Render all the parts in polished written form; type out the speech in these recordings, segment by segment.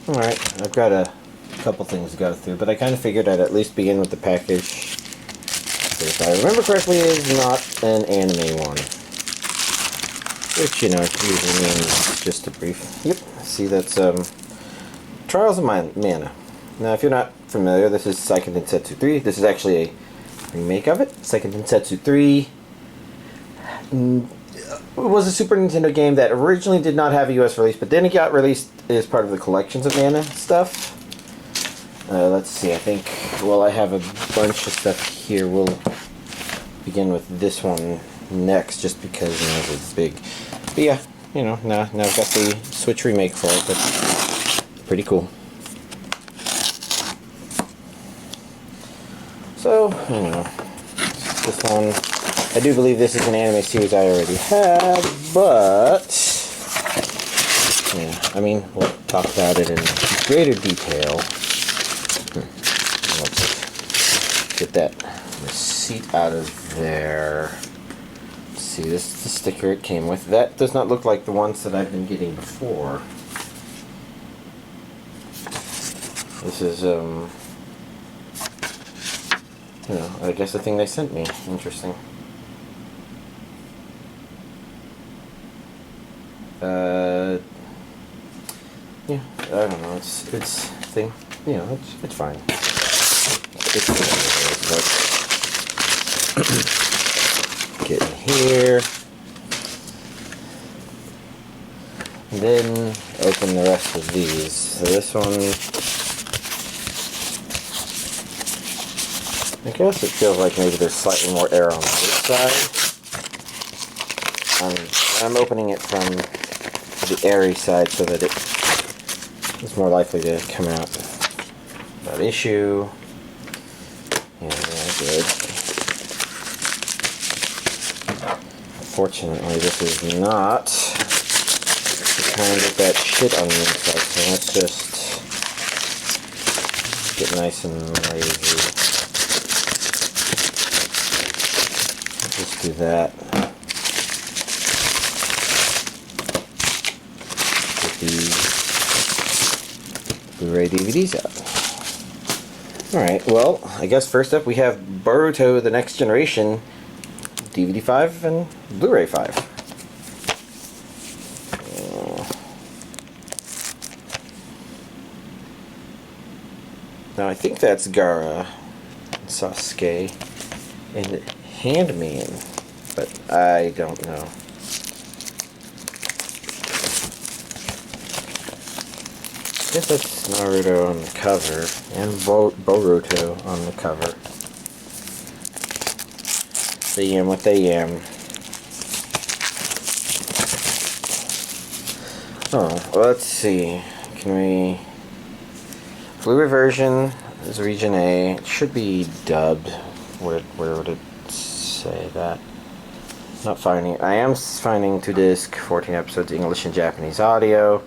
Alright, I've got a couple things to go through, but I kind of figured I'd at least begin with the package. So if I remember correctly, it is not an anime one. Which, you know, usually means just a brief. Yep, see, that's Trials of Mana. Now, if you're not familiar, this is Seiken Densetsu 3. This is actually a remake of it. Seiken Densetsu 3 was a Super Nintendo game that originally did not have a US release, but then it got released as part of the Collections of Mana stuff. Let's see, I think, well, I have a bunch of stuff here. We'll begin with this one next, just because, you know, it's big. But yeah, you know, now I've got the Switch remake for it. That's pretty cool. So, you know, this one, I do believe this is an anime series I already had, but yeah, I mean, we'll talk about it in greater detail. Let's get that receipt out of there. Let's see, this is the sticker it came with. That does not look like the ones that I've been getting before. This is, you know, I guess the thing they sent me. Interesting. Yeah, I don't know. It's thing. You know, it's fine. It's get in here, and then open the rest of these. So this one, I guess it feels like maybe there's slightly more air on this side. I'm opening it from the airy side so that it is more likely to come out without issue. Yeah, good. Fortunately, this is not the kind of that shit on the inside, so let's just get nice and lazy. Let's just do that. Get the Blu-ray DVDs out. Alright, well, I guess first up we have Boruto The Next Generation DVD 5 and Blu-ray 5. Now I think that's Gaara, Sasuke, and Handman, but I don't know. I guess that's Naruto on the cover, and Boruto on the cover. They am what they am. Oh, let's see. Can we... Blu-ray version is Region A. It should be dubbed. Where would it say that? Not finding it. I am finding 2-disc, 14 episodes, English and Japanese audio.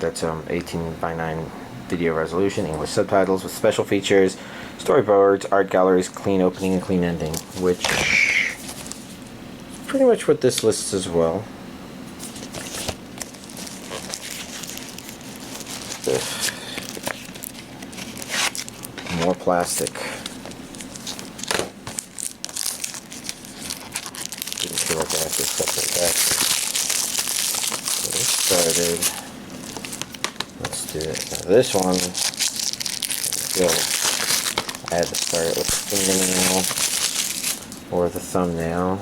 That's 18:9 video resolution, English subtitles with special features, storyboards, art galleries, clean opening and clean ending, which is pretty much what this lists as well. Ugh. More plastic. Didn't feel like I have to separate that. Get it started. Let's do it. Now this one, I had to start it with the fingernail or the thumbnail,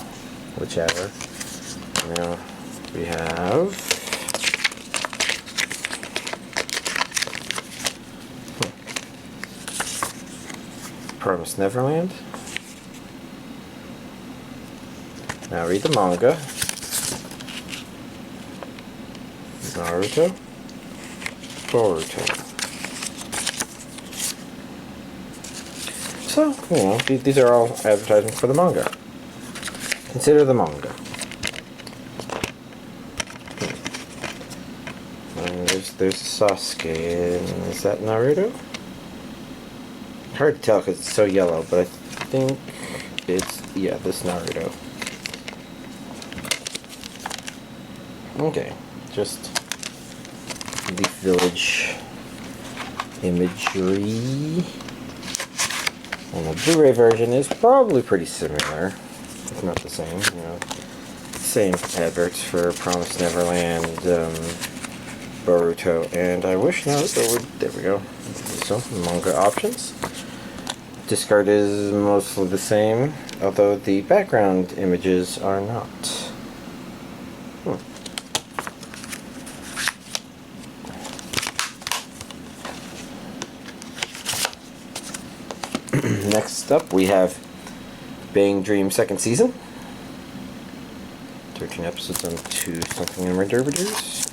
whichever. Now we have Promised Neverland. Now read the manga. Naruto. Boruto. So, you know, these are all advertisements for the manga. Consider the manga. And there's Sasuke, and is that Naruto? Hard to tell because it's so yellow, but I think it's, yeah, this Naruto. Okay, just Leaf Village imagery. And the Blu-ray version is probably pretty similar, if not the same. You know, same adverts for Promised Neverland, Boruto, and I wish now there we go. So manga options. Discard is mostly the same, although the background images are not. Next up, we have Bang Dream second season. 13 episodes on 2 something and Derbitters.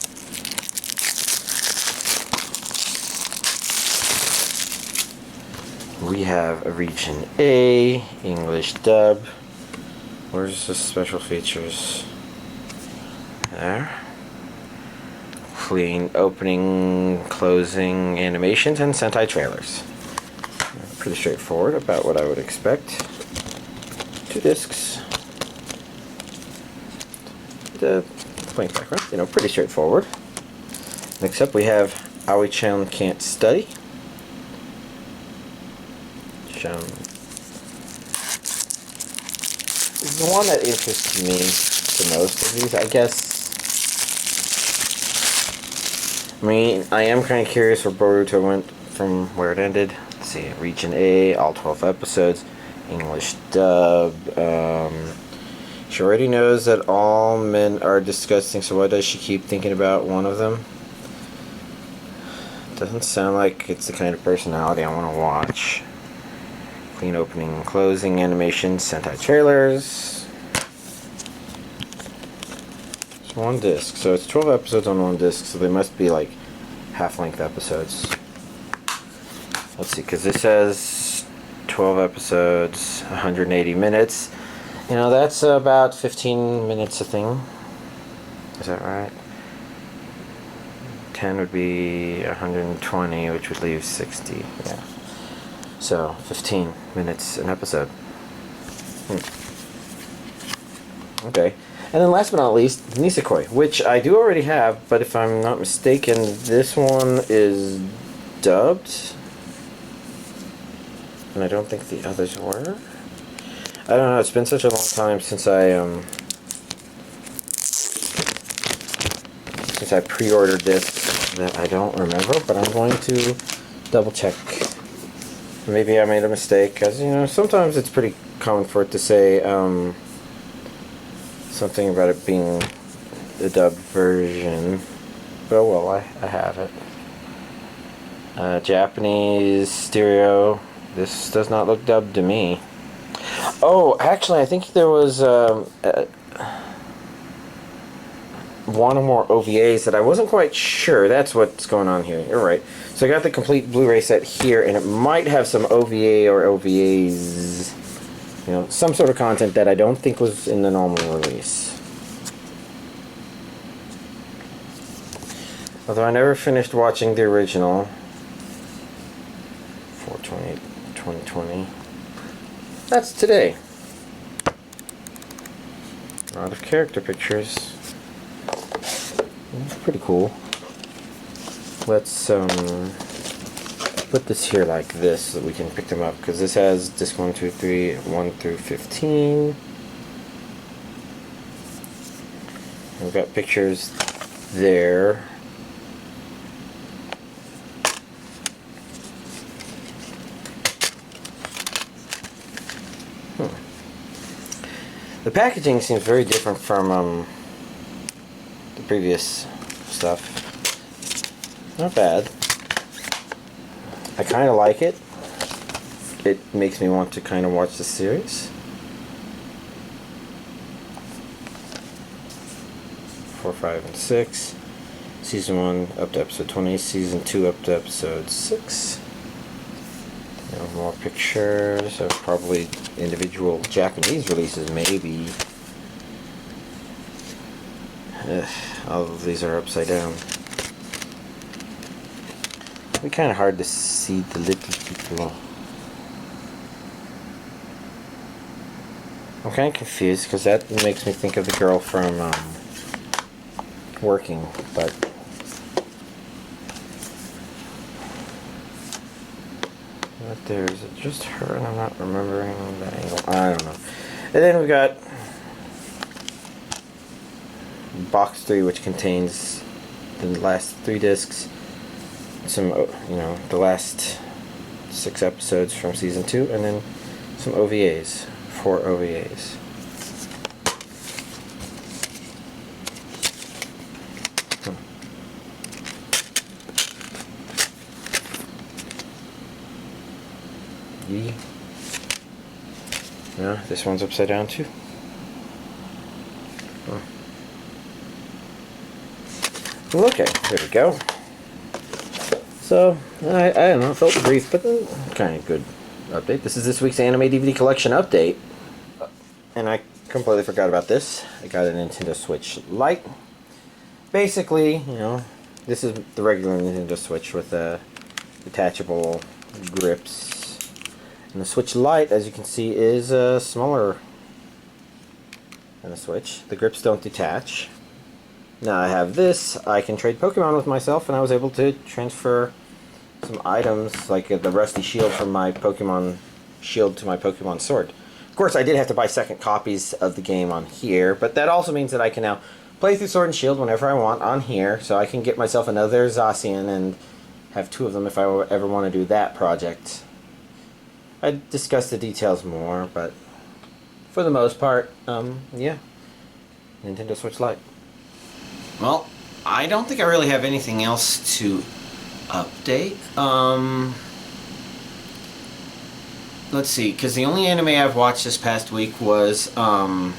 We have a Region A, English dub. Where's the special features? There. Clean opening, closing animations, and Sentai trailers. Pretty straightforward, about what I would expect. 2 discs. The plain background, you know, pretty straightforward. Next up we have Aoi-chan Can't Study. Shown. The one that interests me the most of these, I guess. I mean, I am kind of curious where Boruto went from where it ended. Let's see, Region A, all 12 episodes, English dub. She already knows that all men are disgusting, so why does she keep thinking about one of them? Doesn't sound like it's the kind of personality I want to watch. Clean opening and closing animations, Sentai trailers. It's 1 disc, so it's 12 episodes on 1 disc, so they must be like half-length episodes. Let's see, because this says 12 episodes, 180 minutes. You know, that's about 15 minutes a thing. Is that right? 10 would be 120, which would leave 60. Yeah. So, 15 minutes an episode. Okay. And then last but not least, Nisekoi, which I do already have, but if I'm not mistaken, this one is dubbed. And I don't think the others were. I don't know, it's been such a long time since I pre-ordered this that I don't remember, but I'm going to double check. Maybe I made a mistake, because, you know, sometimes it's pretty common for it to say something about it being the dubbed version. But well, I have it. Japanese stereo. This does not look dubbed to me. Oh, actually, I think there was one or more OVAs that I wasn't quite sure. That's what's going on here. You're right. So I got the complete Blu-ray set here, and it might have some OVA or OVAs, you know, some sort of content that I don't think was in the normal release. Although I never finished watching the original. 4/28/2020. That's today. A lot of character pictures. That's pretty cool. Let's put this here like this so that we can pick them up, because this has disc 1, 2, 3, 1 through 15. We've got pictures there. The packaging seems very different from the previous stuff. Not bad. I kind of like it. It makes me want to kind of watch the series. 4, 5, and 6. Season 1 up to episode 20. Season 2 up to episode 6. You know, more pictures of probably individual Japanese releases, maybe. All of these are upside down. It'd be kind of hard to see the little people. I'm kind of confused because that makes me think of the girl from working, but right there, is it just her and I'm not remembering the angle? I don't know. And then we got box 3, which contains the last 3 discs, some, the last 6 episodes from season 2, and then some OVAs, 4 OVAs. Yeah, this one's upside down too. Okay, there we go. So, I don't know, it felt brief, but kind of good update. This is this week's anime DVD collection update. And I completely forgot about this. I got a Nintendo Switch Lite. Basically, this is the regular Nintendo Switch with detachable grips. And the Switch Lite, as you can see, is smaller than a Switch. The grips don't detach. Now I have this. I can trade Pokemon with myself, and I was able to transfer some items, like the Rusty Shield from my Pokemon Shield to my Pokemon Sword. Of course, I did have to buy second copies of the game on here, but that also means that I can now play through Sword and Shield whenever I want on here, so I can get myself another Zacian and have 2 of them if I ever want to do that project. I discuss the details more, but for the most part, yeah, Nintendo Switch Lite. Well, I don't think I really have anything else to update. Let's see, because the only anime I've watched this past week was, my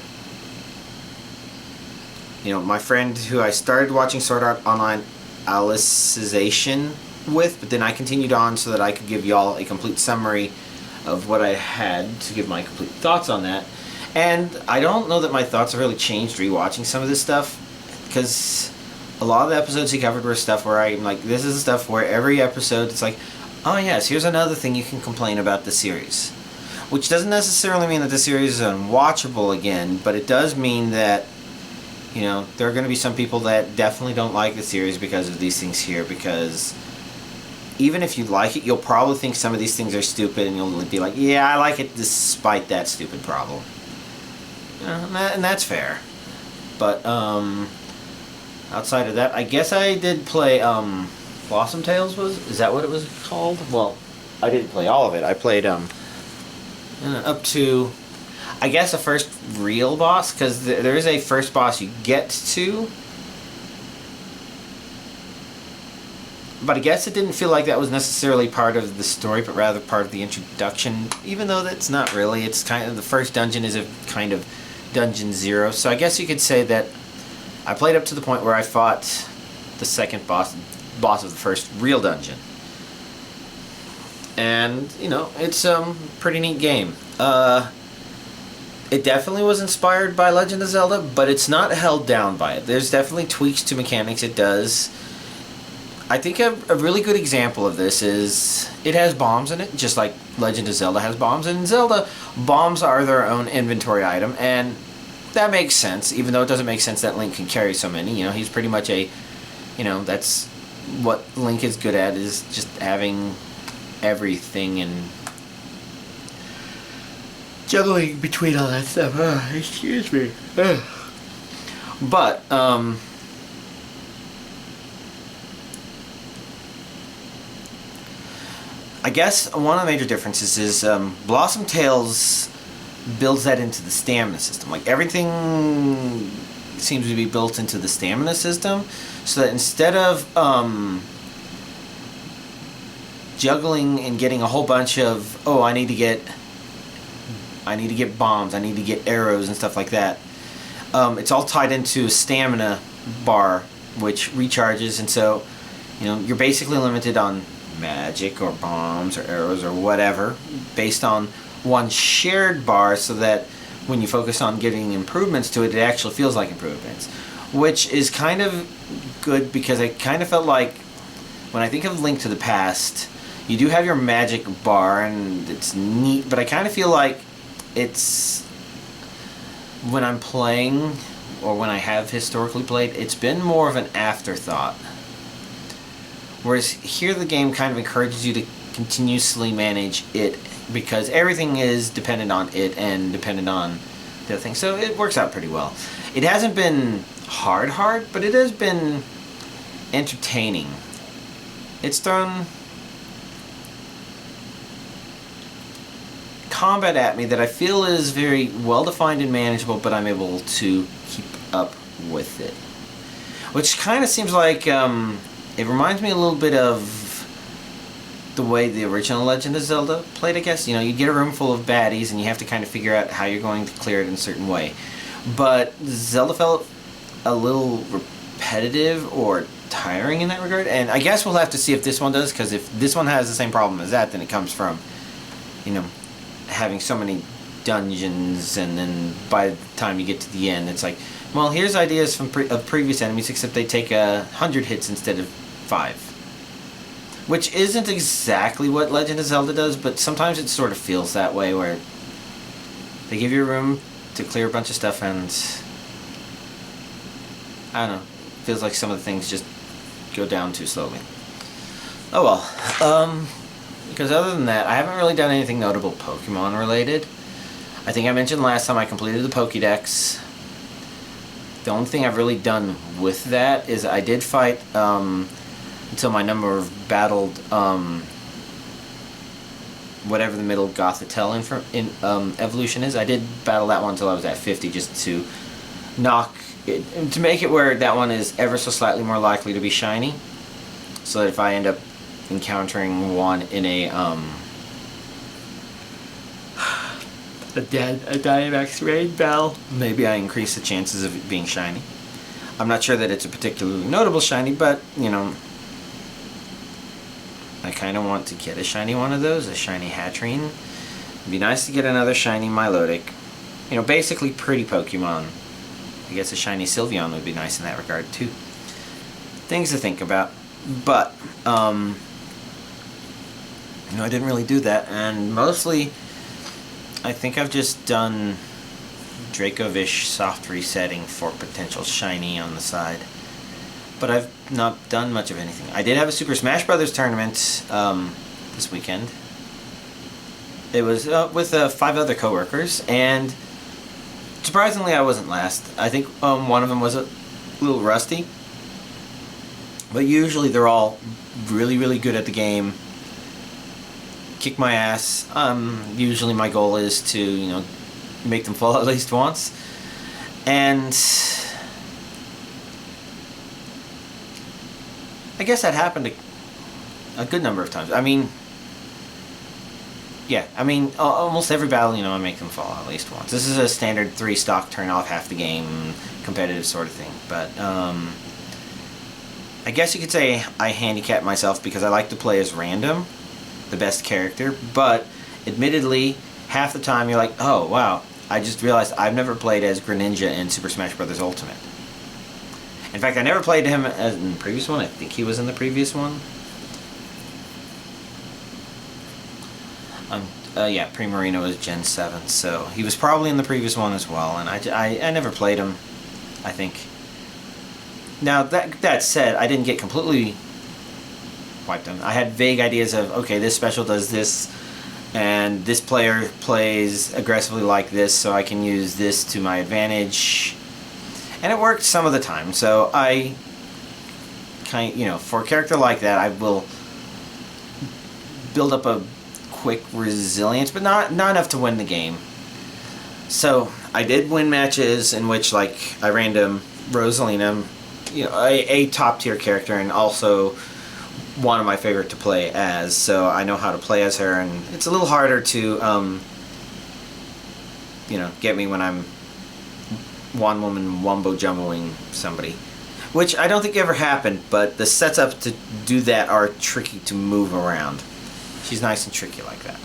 friend who I started watching Sword Art Online Alicization with, but then I continued on so that I could give y'all a complete summary of what I had to give my complete thoughts on that. And I don't know that my thoughts have really changed rewatching some of this stuff, because a lot of the episodes he covered were stuff where I'm like, this is stuff where every episode it's like, oh yes, here's another thing you can complain about the series. Which doesn't necessarily mean that the series is unwatchable again, but it does mean that, there are going to be some people that definitely don't like the series because of these things here, because even if you like it, you'll probably think some of these things are stupid, and you'll be like, yeah, I like it despite that stupid problem. And that's fair. But, outside of that, I guess I did play, Blossom Tales is that what it was called? Well, I didn't play all of it. I played, up to, I guess, the first real boss, because there is a first boss you get to. But I guess it didn't feel like that was necessarily part of the story, but rather part of the introduction, even though that's not really. It's kind of, the first dungeon is a kind of Dungeon 0, so I guess you could say that I played up to the point where I fought the second boss of the first real dungeon. And, it's a pretty neat game. It definitely was inspired by Legend of Zelda, but it's not held down by it. There's definitely tweaks to mechanics it does. I think a really good example of this is it has bombs in it, just like Legend of Zelda has bombs. And in Zelda, bombs are their own inventory item, and that makes sense, even though it doesn't make sense that Link can carry so many. He's pretty much that's what Link is good at, is just having everything and juggling between all that stuff. Excuse me. But, I guess one of the major differences is Blossom Tales builds that into the stamina system. Like, everything seems to be built into the stamina system, so that instead of juggling and getting a whole bunch of, I need to get bombs, I need to get arrows and stuff like that, it's all tied into a stamina bar which recharges, and so you're basically limited on magic or bombs or arrows or whatever based on one shared bar, so that when you focus on getting improvements to it, it actually feels like improvements, which is kind of good, because I kind of felt like when I think of Link to the Past, you do have your magic bar and it's neat, but I kind of feel like it's, when I'm playing or when I have historically played, it's been more of an afterthought. Whereas here the game kind of encourages you to continuously manage it, because everything is dependent on it and dependent on the other thing. So it works out pretty well. It hasn't been hard, but it has been entertaining. It's thrown combat at me that I feel is very well defined and manageable, but I'm able to keep up with it. Which kind of seems like it reminds me a little bit of the way the original Legend of Zelda played, I guess. You know, you get a room full of baddies and you have to kind of figure out how you're going to clear it in a certain way. But Zelda felt a little repetitive or tiring in that regard, and I guess we'll have to see if this one does, because if this one has the same problem as that, then it comes from, you know, having so many dungeons, and then by the time you get to the end, it's like, well, here's ideas from of previous enemies, except they take 100 hits instead of 5. Which isn't exactly what Legend of Zelda does, but sometimes it sort of feels that way, where they give you room to clear a bunch of stuff, and I don't know, it feels like some of the things just go down too slowly. Oh well. Because other than that, I haven't really done anything notable Pokemon related. I think I mentioned last time I completed the Pokédex. The only thing I've really done with that is I did fight until my number of battled whatever the middle Gothitelle evolution is. I did battle that one until I was at 50, just to knock it, to make it where that one is ever so slightly more likely to be shiny, so that if I end up encountering one in a Dynamax Raid battle, maybe I increase the chances of it being shiny. I'm not sure that it's a particularly notable shiny, but, you know, I kind of want to get a shiny one of those, a shiny Hatterene. It'd be nice to get another shiny Milotic. You know, basically pretty Pokemon. I guess a shiny Sylveon would be nice in that regard, too. Things to think about. But, you know, I didn't really do that, and mostly I think I've just done Dracovish soft resetting for potential shiny on the side. But I've not done much of anything. I did have a Super Smash Brothers tournament this weekend. It was with 5 other coworkers, and surprisingly I wasn't last. I think one of them was a little rusty, but usually they're all really, really good at the game. Kick my ass. Usually my goal is to, you know, make them fall at least once. And I guess that happened a good number of times. I mean, yeah, I mean, almost every battle, you know, I make them fall at least once. This is a standard 3-stock turn off half the game competitive sort of thing. But I guess you could say I handicap myself because I like to play as random, the best character, but admittedly, half the time you're like, oh wow, I just realized I've never played as Greninja in Super Smash Bros. Ultimate. In fact, I never played him as in the previous one. I think he was in the previous one. Yeah, Primarina was Gen 7, so he was probably in the previous one as well, and I never played him, I think. Now, that said, I didn't get completely wiped him. I had vague ideas of, okay, this special does this, and this player plays aggressively like this, so I can use this to my advantage. And it worked some of the time, so I you know, for a character like that, I will build up a quick resilience, but not enough to win the game. So I did win matches in which, like, I random Rosalina, you know, a top tier character, and also one of my favorite to play as, so I know how to play as her, and it's a little harder to you know, get me when I'm one woman wumbo jumboing somebody, which I don't think ever happened, but the sets up to do that are tricky to move around. She's nice and tricky like that.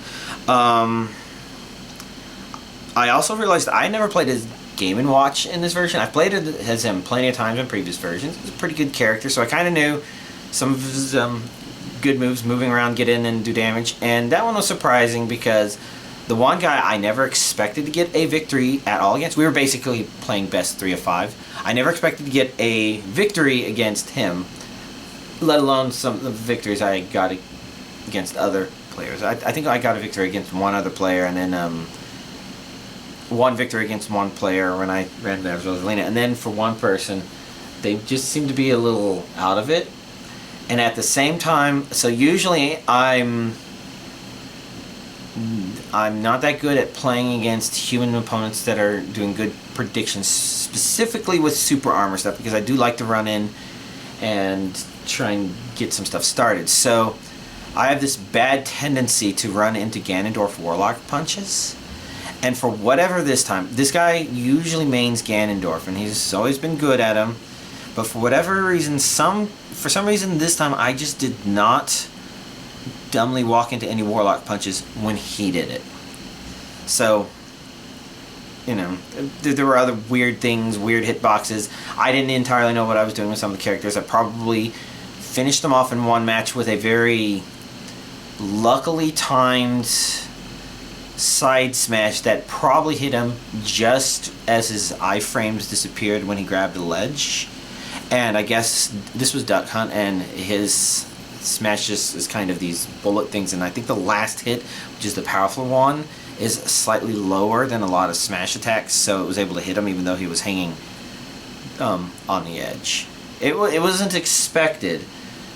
I also realized I never played as Game & Watch in this version. I've played as him plenty of times in previous versions. He's a pretty good character, so I kind of knew some of his good moves, moving around, get in and do damage, and that one was surprising because The one guy I never expected to get a victory at all against, we were basically playing best 3 of 5. I never expected to get a victory against him, let alone some of the victories I got against other players. I think I got a victory against one other player, and then one victory against one player when I ran there as Rosalina. And then for one person, they just seem to be a little out of it. And at the same time, so usually I'm not that good at playing against human opponents that are doing good predictions, specifically with super armor stuff, because I do like to run in and try and get some stuff started. So I have this bad tendency to run into Ganondorf Warlock punches. And for whatever this time, this guy usually mains Ganondorf, and he's always been good at him. But for whatever reason, for some reason this time I just did not dumbly walk into any Warlock punches when he did it. So, you know, there were other weird things, weird hitboxes. I didn't entirely know what I was doing with some of the characters. I probably finished them off in one match with a very luckily timed side smash that probably hit him just as his iframes disappeared when he grabbed the ledge. And I guess this was Duck Hunt, and his smash just is kind of these bullet things, and I think the last hit, which is the powerful one, is slightly lower than a lot of smash attacks, so it was able to hit him even though he was hanging on the edge. It wasn't expected,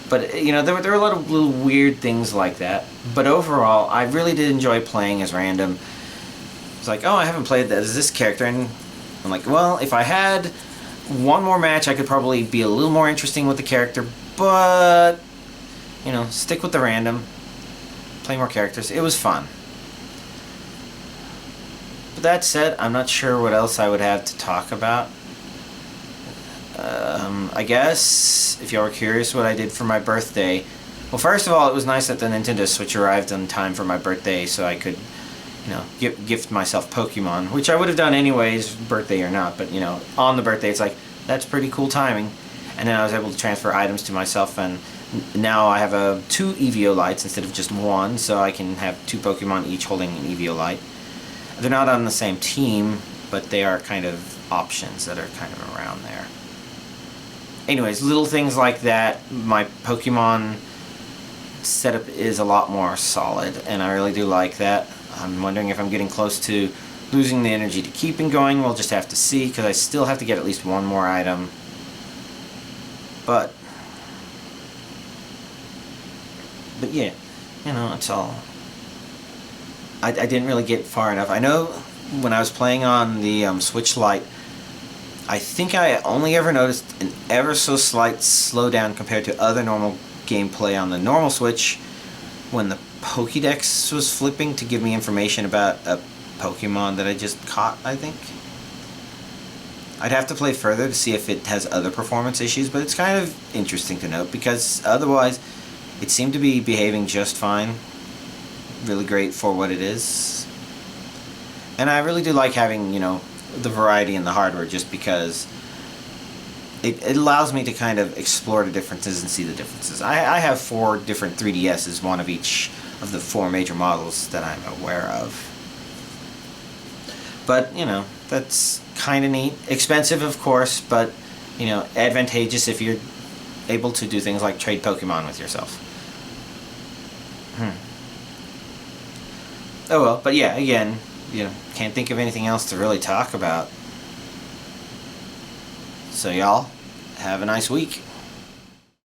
but you know, there were a lot of little weird things like that. But overall, I really did enjoy playing as Random. It's like, oh, I haven't played as this character, and I'm like, well, if I had one more match, I could probably be a little more interesting with the character, but you know, stick with the Random, play more characters. It was fun. But that said, I'm not sure what else I would have to talk about. I guess, if y'all were curious what I did for my birthday, well, first of all, it was nice that the Nintendo Switch arrived on time for my birthday so I could, you know, gift myself Pokemon, which I would have done anyways, birthday or not, but, you know, on the birthday, it's like, that's pretty cool timing. And then I was able to transfer items to myself, and now I have 2 EVO Lites instead of just one, so I can have 2 Pokemon each holding an EVO Lite. They're not on the same team, but they are kind of options that are kind of around there. Anyways, little things like that. My Pokemon setup is a lot more solid, and I really do like that. I'm wondering if I'm getting close to losing the energy to keeping going. We'll just have to see, because I still have to get at least one more item. But yeah, you know, it's all... I didn't really get far enough. I know when I was playing on the Switch Lite, I think I only ever noticed an ever so slight slowdown compared to other normal gameplay on the normal Switch when the Pokédex was flipping to give me information about a Pokemon that I just caught, I think. I'd have to play further to see if it has other performance issues, but it's kind of interesting to note, because otherwise it seemed to be behaving just fine. Really great for what it is. And I really do like having, you know, the variety in the hardware, just because it allows me to kind of explore the differences and see the differences. I have 4 different 3DSs, one of each of the 4 major models that I'm aware of. But, you know, that's kind of neat. Expensive, of course, but, you know, advantageous if you're able to do things like trade Pokemon with yourself. Oh well, but yeah, again, you know, can't think of anything else to really talk about. So y'all, have a nice week.